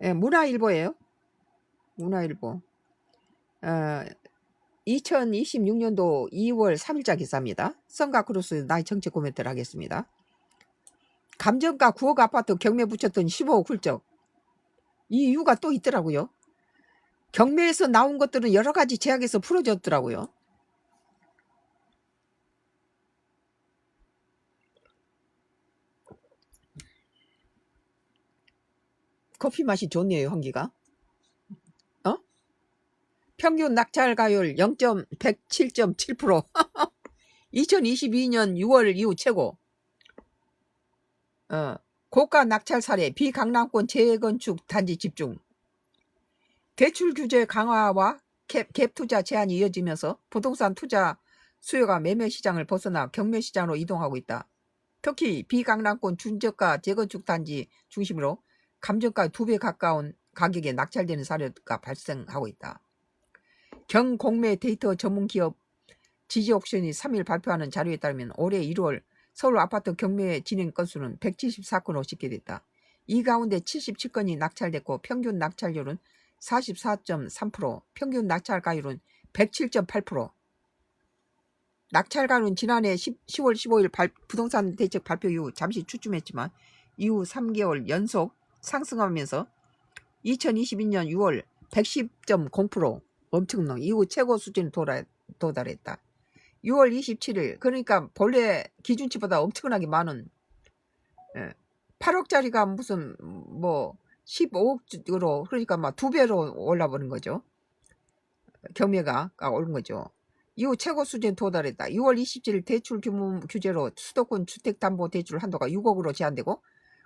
예, 문화일보예요. 문화일보. 2026년도 2월 3일자 기사입니다. 성가크루스 나이 정책 코멘트를 하겠습니다. 감정가 9억 아파트 경매 붙였던 15억 훌쩍. 이 이유가 또 있더라고요. 경매에서 나온 것들은 여러 가지 제약에서 풀어졌더라고요. 커피 맛이 좋네요, 환기가. 평균 낙찰가율 107.7%. 2022년 6월 이후 최고. 고가 낙찰 사례, 비강남권 재건축 단지 집중. 대출 규제 강화와 갭 투자 제한이 이어지면서 부동산 투자 수요가 매매 시장을 벗어나 경매 시장으로 이동하고 있다. 특히 비강남권 중저가 재건축 단지 중심으로 감정가 2배 가까운 가격에 낙찰되는 사례가 발생하고 있다. 경공매 데이터 전문기업 지지옥션이 3일 발표하는 자료에 따르면 올해 1월 서울 아파트 경매 진행 건수는 174건으로 집계됐다. 이 가운데 77건이 낙찰됐고 평균 낙찰률은 44.3%, 평균 낙찰가율은 107.8%. 낙찰가율은 지난해 10월 15일 부동산 대책 발표 이후 잠시 주춤했지만 이후 3개월 연속 상승하면서 2022년 6월 110.0%, 엄청난 이후 최고 수준에 도달했다. 6월 27일, 그러니까 본래 기준치보다 엄청나게 많은 8억짜리가 무슨 뭐 15억으로, 그러니까 막 2배로 올라버린 거죠. 경매가 오른 거죠. 이후 최고 수준에 도달했다. 6월 27일 대출 규모 규제로 수도권 주택담보대출 한도가 6억으로 제한되고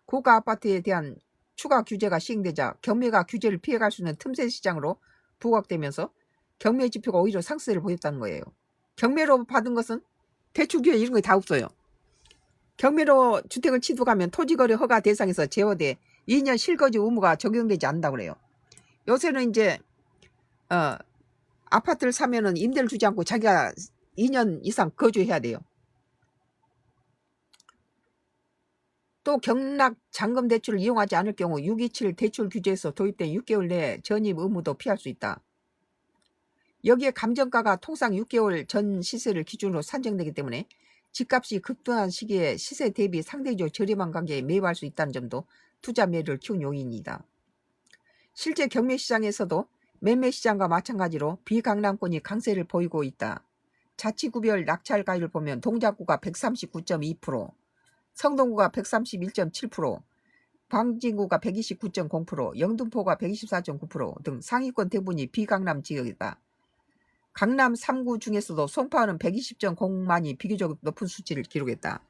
고가 아파트에 대한 추가 규제가 시행되자 경매가 규제를 피해갈 수 있는 틈새 시장으로 부각되면서 경매 지표가 오히려 상승세를 보였다는 거예요. 경매로 받은 것은 대출 규제 이런 거 다 없어요. 경매로 주택을 취득하면 토지거래 허가 대상에서 제어돼 2년 실거주 의무가 적용되지 않는다고 그래요. 요새는 이제 아파트를 사면은 임대를 주지 않고 자기가 2년 이상 거주해야 돼요. 또 경락 잔금 대출을 이용하지 않을 경우 627 대출 규제에서 도입된 6개월 내에 전입 의무도 피할 수 있다. 여기에 감정가가 통상 6개월 전 시세를 기준으로 산정되기 때문에 집값이 급등한 시기에 시세 대비 상대적으로 저렴한 가격에 매입할 수 있다는 점도 투자 매력을 키운 요인이다. 실제 경매 시장에서도 매매 시장과 마찬가지로 비강남권이 강세를 보이고 있다. 자치구별 낙찰가율을 보면 동작구가 139.2%, 성동구가 131.7%, 광진구가 129.0%, 영등포가 124.9% 등 상위권 대부분이 비강남 지역이다. 강남 3구 중에서도 송파는 120.0만이 비교적 높은 수치를 기록했다.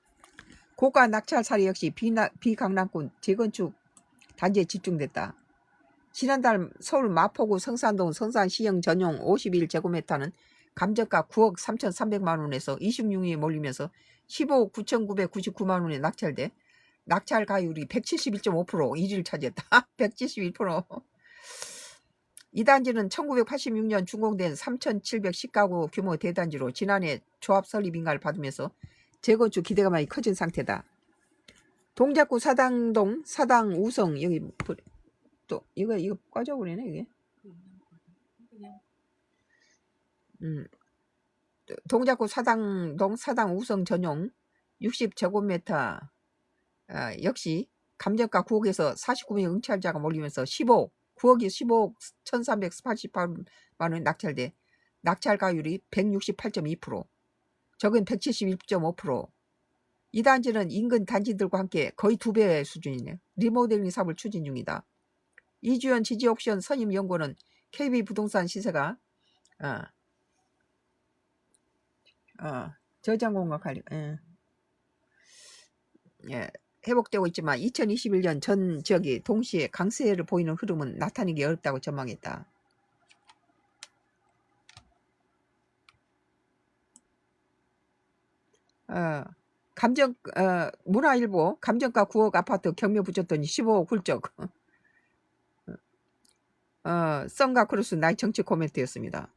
고가 낙찰 사례 역시 비강남권 재건축 단지에 집중됐다. 지난달 서울 마포구 성산동 성산시형 전용 51제곱미터는 감정가 9억 3,300만 원에서 26이 몰리면서 15억 9,999만 원에 낙찰돼 낙찰 가율이 171.5% 1위를 차지했다. 171%. 이 단지는 1986년 준공된 3,710가구 규모 대단지로 지난해 조합 설립 인가를 받으면서 재건축 기대가 많이 커진 상태다. 동작구 사당동 사당 우성 여기 또 이거 꺼져버리네 이게. 동작구 사당동 사당 우성 전용 60제곱미터 역시 감정가 9억에서 49명의 응찰자가 몰리면서 15억 9억이 15억 1388만원 낙찰돼 낙찰가율이 168.2%, 적은 171.5%. 이 단지는 인근 단지들과 함께 거의 2배 수준이네요. 리모델링 사업을 추진 중이다. 이주연 지지옥션 선임연구원은 KB부동산 시세가 저장공과 관리 회복되고 있지만 2021년 전 지역이 동시에 강세를 보이는 흐름은 나타내기 어렵다고 전망했다. 문화일보 감정가 9억 아파트 경매 붙였더니 15억 훌쩍. 썬가크루스 나이 정치 코멘트였습니다.